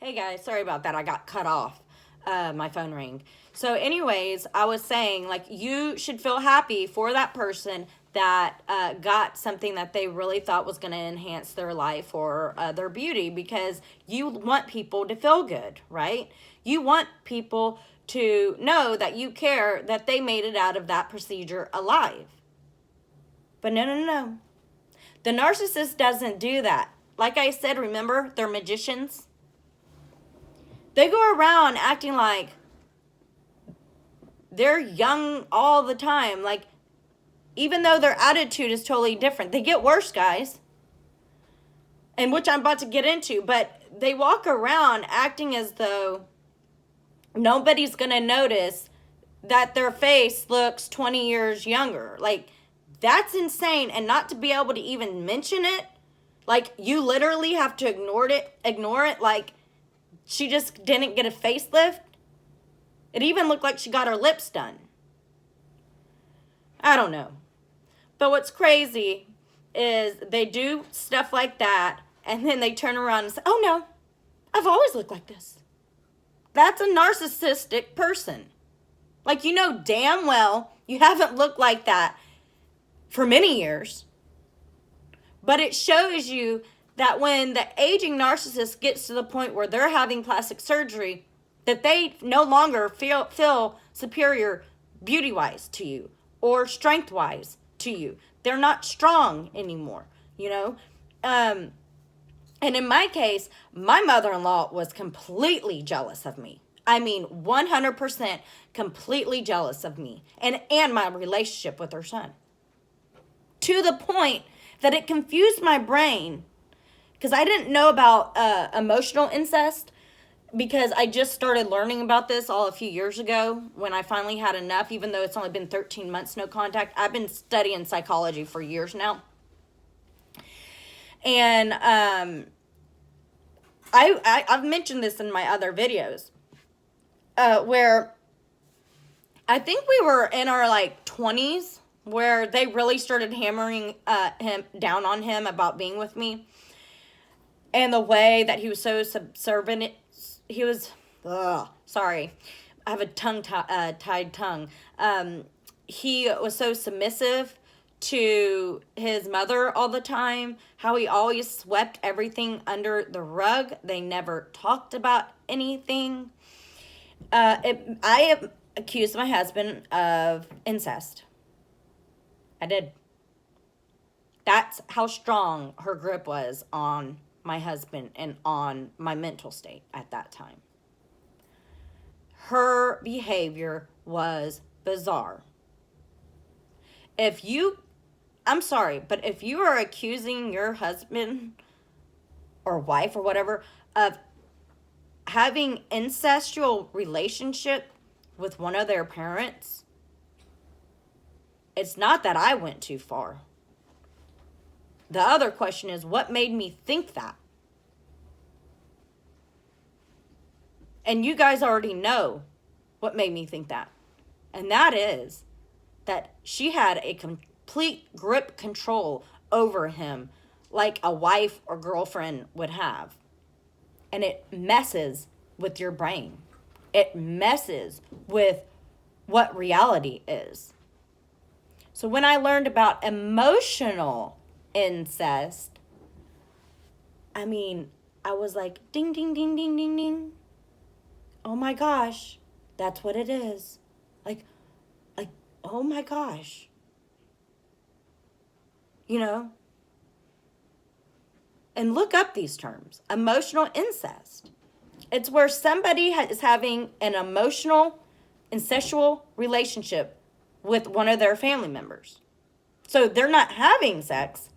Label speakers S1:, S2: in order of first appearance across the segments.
S1: Hey guys, sorry about that. I got cut off. My phone rang. So, anyways, I was saying, like, you should feel happy for that person that got something that they really thought was going to enhance their life or their beauty, because you want people to feel good, right? You want people to know that you care that they made it out of that procedure alive. But no, no, no, no. The narcissist doesn't do that. Like I said, remember, they're magicians. They go around acting like they're young all the time. Like, even though their attitude is totally different, they get worse, guys. And which I'm about to get into. But they walk around acting as though nobody's going to notice that their face looks 20 years younger. Like, that's insane. And not to be able to even mention it. Like, you literally have to ignore it. Like, she just didn't get a facelift. It even looked like she got her lips done. I don't know. But what's crazy is they do stuff like that, and then they turn around and say, oh no, I've always looked like this. That's a narcissistic person. Like, you know damn well you haven't looked like that for many years. But it shows you that when the aging narcissist gets to the point where they're having plastic surgery, that they no longer feel superior beauty-wise to you or strength-wise to you. They're not strong anymore, you know? And in my case, my mother-in-law was completely jealous of me. I mean, 100% completely jealous of me and my relationship with her son. To the point that it confused my brain, because I didn't know about emotional incest, because I just started learning about this all a few years ago when I finally had enough, even though it's only been 13 months no contact. I've been studying psychology for years now. And I've mentioned this in my other videos, where I think we were in our like 20s, where they really started hammering him down on him about being with me. And the way that he was so subservient, he was, sorry, I have a tied tongue. He was so submissive to his mother all the time, how he always swept everything under the rug. They never talked about anything. I accused my husband of incest. I did. That's how strong her grip was on my husband and on my mental state at that time. Her behavior was bizarre. I'm sorry, but if you are accusing your husband or wife or whatever of having incestual relationship with one of their parents, it's not that I went too far. The other question is, what made me think that? And you guys already know what made me think that. And that is that she had a complete grip control over him, like a wife or girlfriend would have. And it messes with your brain. It messes with what reality is. So when I learned about emotional incest, I mean, I was like, ding, ding, ding, ding, ding, ding. Oh my gosh, that's what it is. Like, oh my gosh. You know? And look up these terms. Emotional incest. It's where somebody is having an emotional, incestual relationship with one of their family members. So they're not having sex,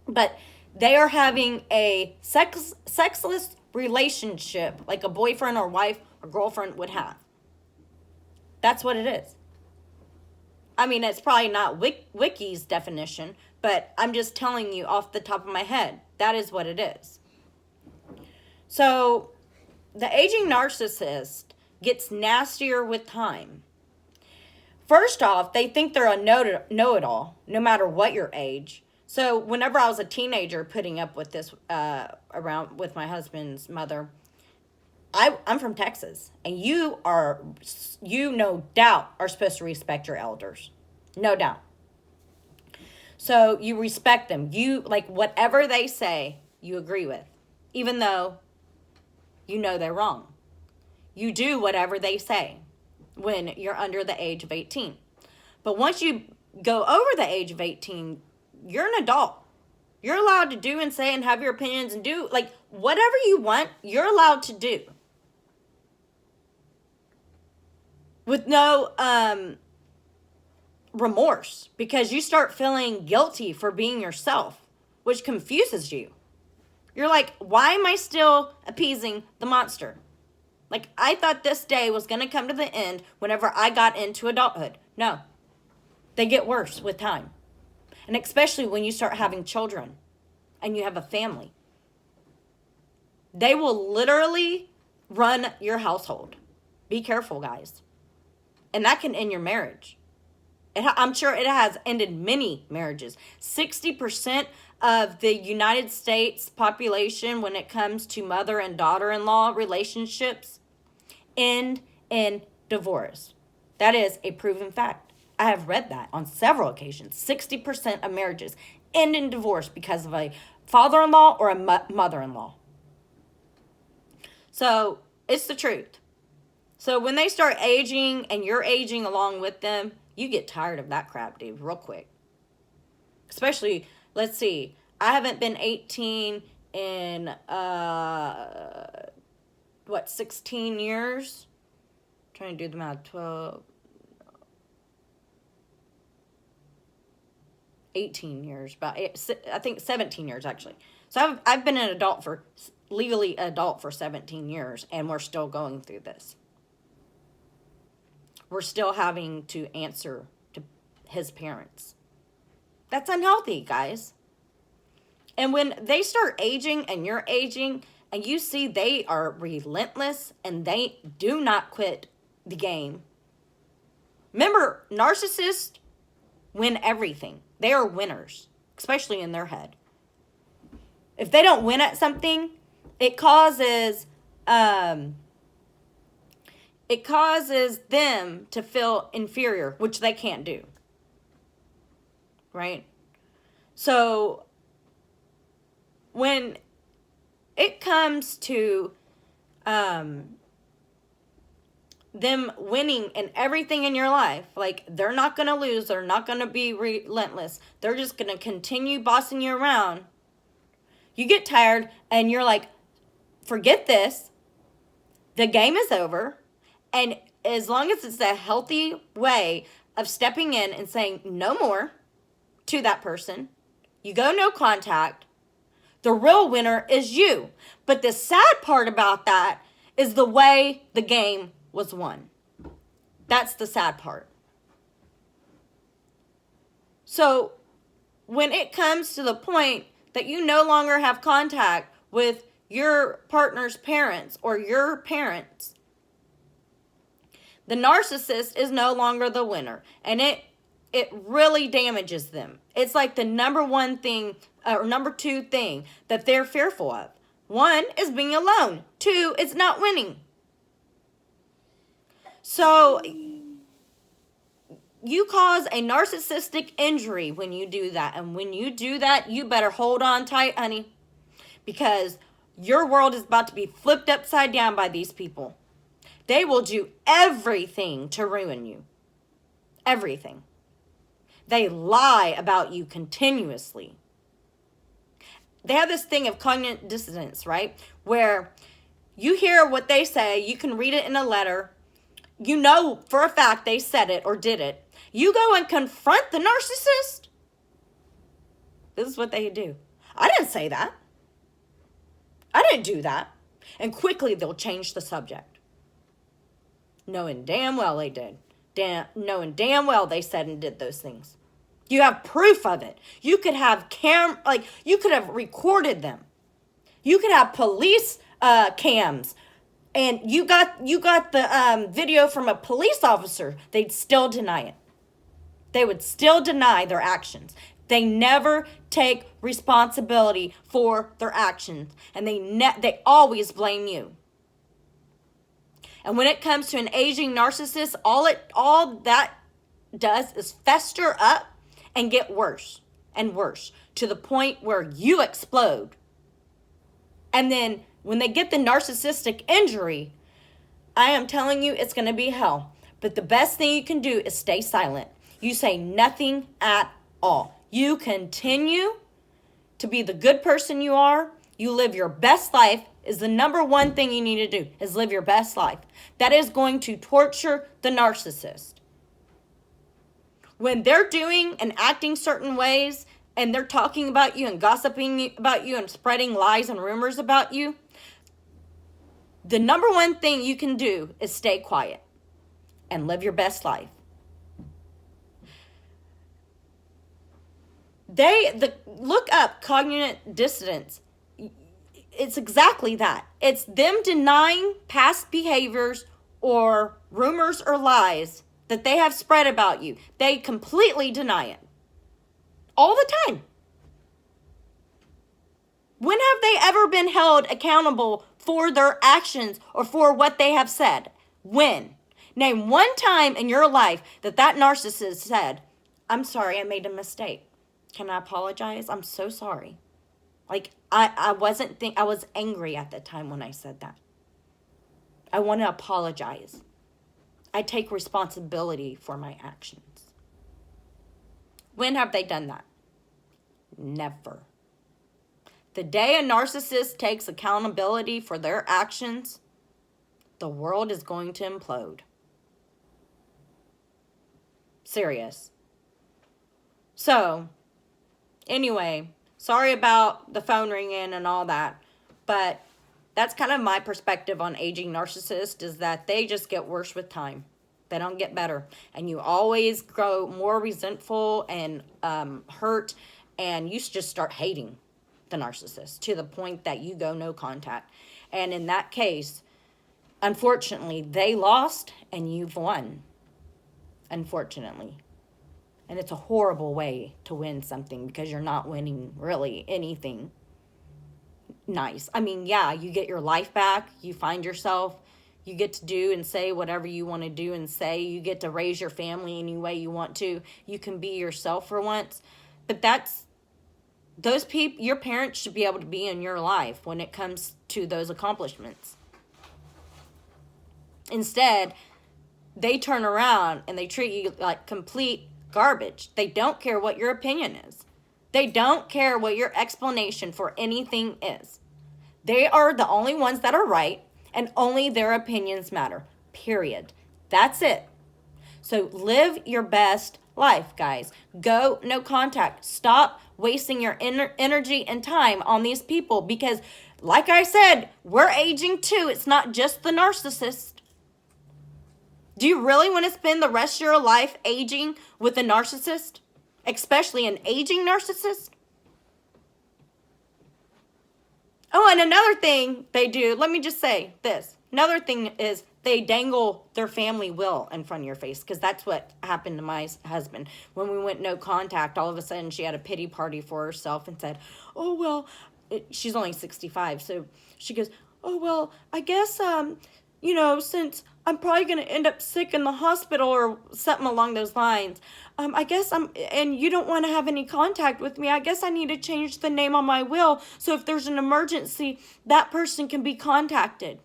S1: but they are having a sexless relationship like a boyfriend or wife or girlfriend would have. That's what it is. I mean, it's probably not Wiki's definition, but I'm just telling you off the top of my head. That is what it is. So the aging narcissist gets nastier with time. First off, they think they're a know-it-all, no matter what your age. So whenever I was a teenager putting up with this around with my husband's mother, I'm from Texas, and you no doubt are supposed to respect your elders. No doubt. So you respect them. You, like, whatever they say, you agree with, even though you know they're wrong. You do whatever they say when you're under the age of 18. But once you go over the age of 18, you're an adult. You're allowed to do and say and have your opinions and do, like, whatever you want, you're allowed to do. With no remorse, because you start feeling guilty for being yourself, which confuses you. You're like, why am I still appeasing the monster? Like, I thought this day was going to come to the end whenever I got into adulthood. No. They get worse with time. And especially when you start having children and you have a family. They will literally run your household. Be careful, guys. And that can end your marriage. I'm sure it has ended many marriages. 60% of the United States population, when it comes to mother and daughter-in-law relationships, end in divorce. That is a proven fact. I have read that on several occasions. 60% of marriages end in divorce because of a father-in-law or a mother-in-law. So it's the truth. So when they start aging and you're aging along with them, you get tired of that crap, dude, real quick. Especially, let's see, I haven't been 18 in, 16 years? I'm trying to do the math, 18 years, I think 17 years, actually. So I've been legally adult for 17 years, and we're still going through this. We're still having to answer to his parents. That's unhealthy, guys. And when they start aging and you're aging and you see they are relentless and they do not quit the game. Remember, narcissists win everything. They are winners, especially in their head. If they don't win at something, it causes them to feel inferior, which they can't do. Right? So when it comes to them winning in everything in your life, like, they're not going to lose, they're not going to be relentless, they're just going to continue bossing you around, you get tired and you're like, forget this, the game is over. And as long as it's a healthy way of stepping in and saying no more to that person, you go no contact, the real winner is you. But the sad part about that is the way the game was won. That's the sad part. So when it comes to the point that you no longer have contact with your partner's parents or your parents, the narcissist is no longer the winner, and it really damages them. It's like the number two thing that they're fearful of. One is being alone. Two, it's not winning. So you cause a narcissistic injury when you do that. And when you do that, you better hold on tight, honey, because your world is about to be flipped upside down by these people. They will do everything to ruin you. Everything. They lie about you continuously. They have this thing of cognitive dissonance, right? Where you hear what they say, you can read it in a letter, you know for a fact they said it or did it. You go and confront the narcissist. This is what they do. I didn't say that. I didn't do that. And quickly they'll change the subject. Knowing damn well they did. Knowing damn well they said and did those things. You have proof of it. You could have you could have recorded them. You could have police cams, and you got the video from a police officer. They'd still deny it. They would still deny their actions. They never take responsibility for their actions, and they always blame you. And when it comes to an aging narcissist, all that does is fester up and get worse and worse to the point where you explode. And then when they get the narcissistic injury, I am telling you, it's going to be hell. But the best thing you can do is stay silent. You say nothing at all. You continue to be the good person you are. You live your best life is the number one thing you need to do, is live your best life. That is going to torture the narcissist. When they're doing and acting certain ways, and they're talking about you and gossiping about you and spreading lies and rumors about you, the number one thing you can do is stay quiet and live your best life. Look up cognitive dissonance. It's exactly that. It's them denying past behaviors or rumors or lies that they have spread about you. They completely deny it. All the time. When have they ever been held accountable for their actions or for what they have said? When? Name one time in your life that narcissist said, I'm sorry, I made a mistake. Can I apologize? I'm so sorry. Like, I was angry at the time when I said that. I want to apologize. I take responsibility for my actions. When have they done that? Never. The day a narcissist takes accountability for their actions, the world is going to implode. Serious. So, anyway, sorry about the phone ringing and all that, but that's kind of my perspective on aging narcissists, is that they just get worse with time. They don't get better. And you always grow more resentful and hurt, and you just start hating the narcissist to the point that you go no contact. And in that case, unfortunately, they lost and you've won. Unfortunately. And it's a horrible way to win something, because you're not winning really anything nice. I mean, yeah, you get your life back. You find yourself. You get to do and say whatever you want to do and say. You get to raise your family any way you want to. You can be yourself for once. But those people, your parents should be able to be in your life when it comes to those accomplishments. Instead, they turn around and they treat you like complete garbage. They don't care what your opinion is. They don't care what your explanation for anything is. They are the only ones that are right, and only their opinions matter. Period. That's it. So live your best life, guys. Go no contact. Stop wasting your energy and time on these people, because, like I said, we're aging too. It's not just the narcissist. Do you really want to spend the rest of your life aging with a narcissist? Especially an aging narcissist? Oh, and another thing they do, let me just say this. Another thing is they dangle their family will in front of your face, because that's what happened to my husband. When we went no contact, all of a sudden she had a pity party for herself and said, oh, well, she's only 65. So she goes, oh, well, I guess, since I'm probably going to end up sick in the hospital or something along those lines, and you don't want to have any contact with me, I guess I need to change the name on my will so if there's an emergency, that person can be contacted.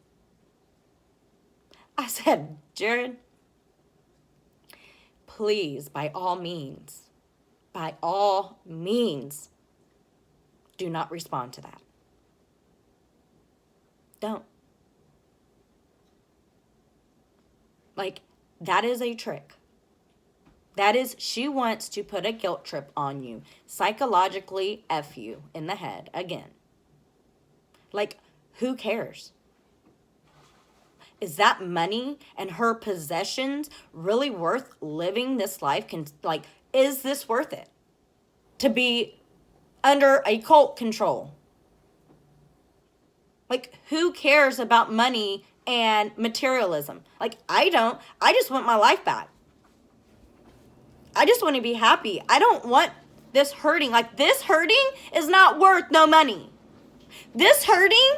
S1: I said, Jared, please, by all means, do not respond to that. Don't. Like, that is a trick. She wants to put a guilt trip on you. Psychologically F you in the head again. Like, who cares? Is that money and her possessions really worth living this life? Is this worth it? To be under a cult control? Like, who cares about money and materialism? Like, I don't. I just want my life back. I just want to be happy. I don't want this hurting. Like, this hurting is not worth no money. This hurting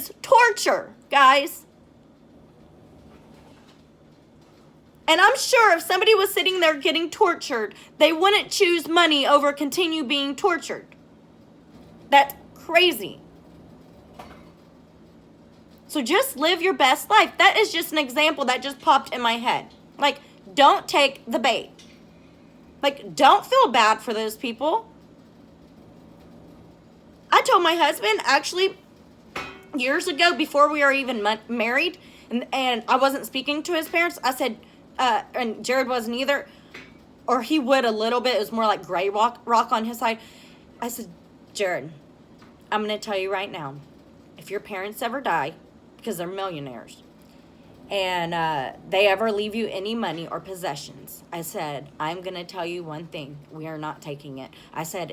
S1: is torture, guys. And I'm sure if somebody was sitting there getting tortured, they wouldn't choose money over continue being tortured. That's crazy. So just live your best life. That is just an example that just popped in my head. Like, don't take the bait. Like, don't feel bad for those people. I told my husband, actually, years ago, before we were even married, and I wasn't speaking to his parents, I said, and Jared wasn't either, or he would a little bit. It was more like gray rock on his side. I said, Jared, I'm going to tell you right now, if your parents ever die, because they're millionaires, and they ever leave you any money or possessions, I said, I'm going to tell you one thing. We are not taking it. I said,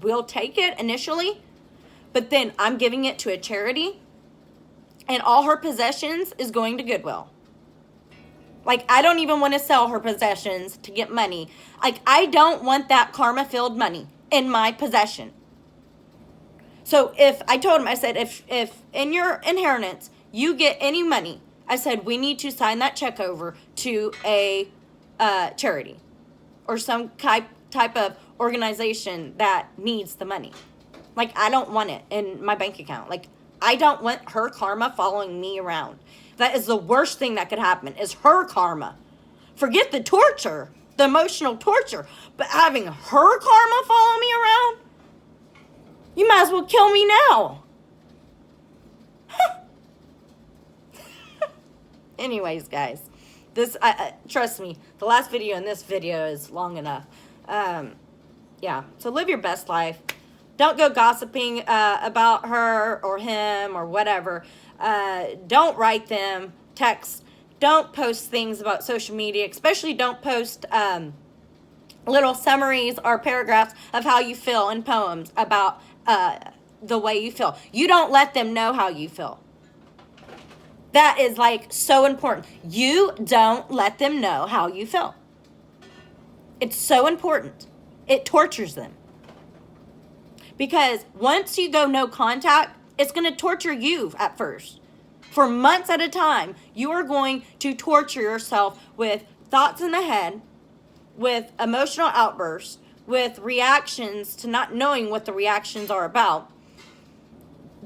S1: we'll take it initially, but then I'm giving it to a charity, and all her possessions is going to Goodwill. Like, I don't even want to sell her possessions to get money. Like, I don't want that karma-filled money in my possession. So I told him, I said, if in your inheritance you get any money, I said, we need to sign that check over to a charity or some type of organization that needs the money. Like, I don't want it in my bank account. Like, I don't want her karma following me around. That is the worst thing that could happen, is her karma. Forget the torture, the emotional torture, but having her karma follow me around? You might as well kill me now. Anyways, guys, this trust me, the last video and this video is long enough. Yeah, so live your best life. Don't go gossiping about her or him or whatever. Don't write them, text. Don't post things about social media, especially don't post little summaries or paragraphs of how you feel in poems about the way you feel. You don't let them know how you feel. That is like so important. You don't let them know how you feel. It's so important. It tortures them. Because once you go no contact, it's going to torture you at first. For months at a time, you are going to torture yourself with thoughts in the head, with emotional outbursts, with reactions to not knowing what the reactions are about.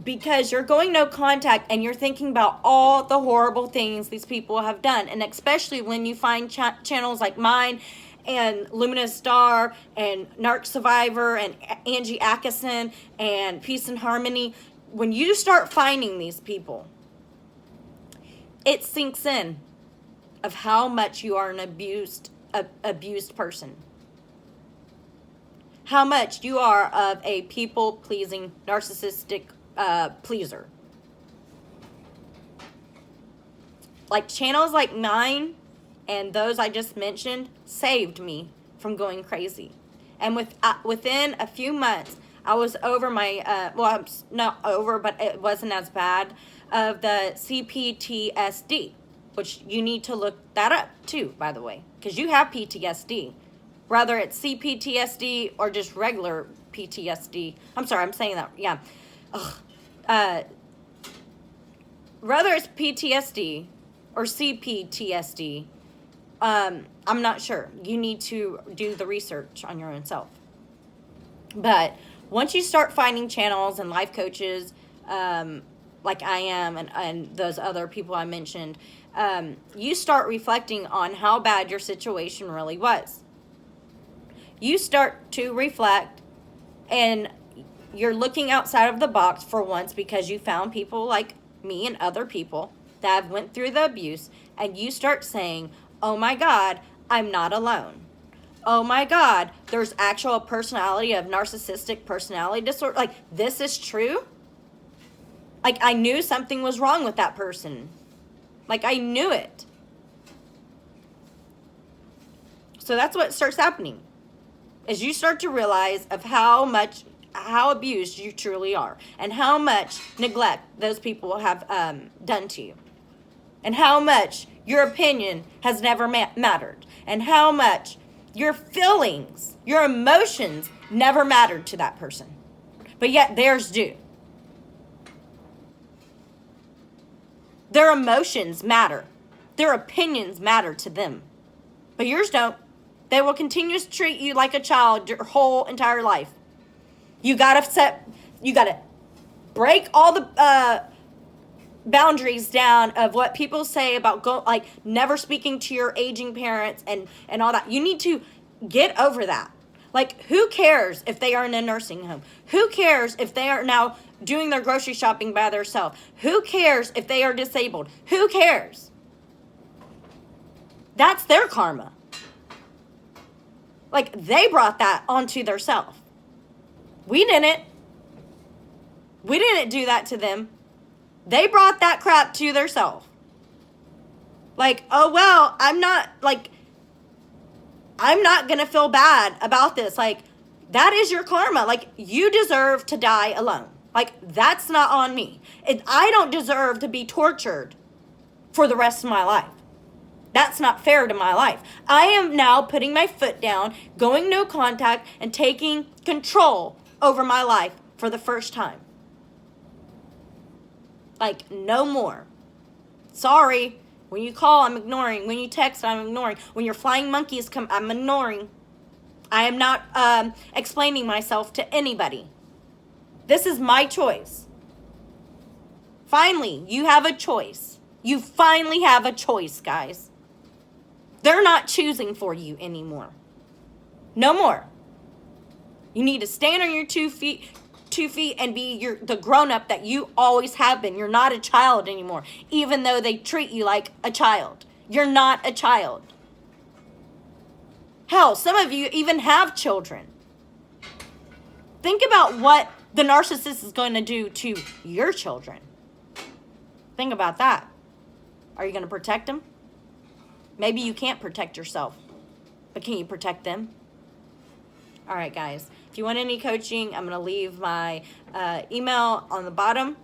S1: Because you're going no contact and you're thinking about all the horrible things these people have done. And especially when you find channels like mine and Luminous Star and Narc Survivor and Angie Atkinson and Peace and Harmony, when you start finding these people, it sinks in of how much you are an abused person. How much you are of a people-pleasing, narcissistic pleaser. Like channels like mine and those I just mentioned saved me from going crazy. And within a few months, I was over my, I'm not over, but it wasn't as bad, of the CPTSD, which you need to look that up too, by the way, because you have PTSD. Whether it's CPTSD or just regular PTSD. I'm sorry, I'm saying that, yeah. Whether it's PTSD or CPTSD, I'm not sure. You need to do the research on your own self. But once you start finding channels and life coaches, like I am and those other people I mentioned, you start reflecting on how bad your situation really was. You start to reflect, and you're looking outside of the box for once, because you found people like me and other people that have went through the abuse, and you start saying, oh my God, I'm not alone. Oh my God, there's actual personality of narcissistic personality disorder. Like, this is true. Like, I knew something was wrong with that person. Like, I knew it. So that's what starts happening, is you start to realize of how abused you truly are, and how much neglect those people have done to you, and how much your opinion has never mattered, and how much your feelings, your emotions never mattered to that person, but yet theirs do. Their emotions matter. Their opinions matter to them. But yours don't. They will continue to treat you like a child your whole entire life. You gotta break all the boundaries down of what people say about never speaking to your aging parents and all that. You need to get over that. Like, who cares if they are in a nursing home? Who cares if they are now doing their grocery shopping by themselves? Who cares if they are disabled? Who cares? That's their karma. Like, they brought that onto themselves. We didn't. We didn't do that to them. They brought that crap to themselves. Like, oh, well, I'm not going to feel bad about this. Like, that is your karma. Like, you deserve to die alone. Like, that's not on me. I don't deserve to be tortured for the rest of my life. That's not fair to my life. I am now putting my foot down, going no contact, and taking control over my life for the first time. Like, no more. Sorry. When you call, I'm ignoring. When you text, I'm ignoring. When your flying monkeys come, I'm ignoring. I am not explaining myself to anybody. This is my choice. Finally, you have a choice. You finally have a choice, guys. They're not choosing for you anymore. No more. You need to stand on your 2 feet and be the grown-up that you always have been. You're not a child anymore, even though they treat you like a child. You're not a child. Hell, some of you even have children. Think about what the narcissist is going to do to your children. Think about that. Are you going to protect them? Maybe you can't protect yourself, but can you protect them? All right, guys. If you want any coaching, I'm going to leave my email on the bottom.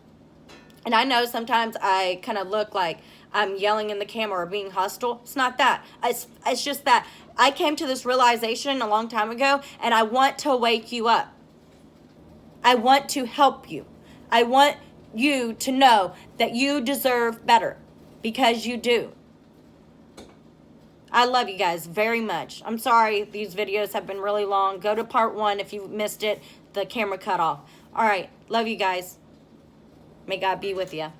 S1: And I know sometimes I kind of look like I'm yelling in the camera or being hostile. It's not that. It's just that I came to this realization a long time ago, and I want to wake you up. I want to help you. I want you to know that you deserve better, because you do. I love you guys very much. I'm sorry these videos have been really long. Go to part 1 if you missed it. The camera cut off. All right. Love you guys. May God be with you.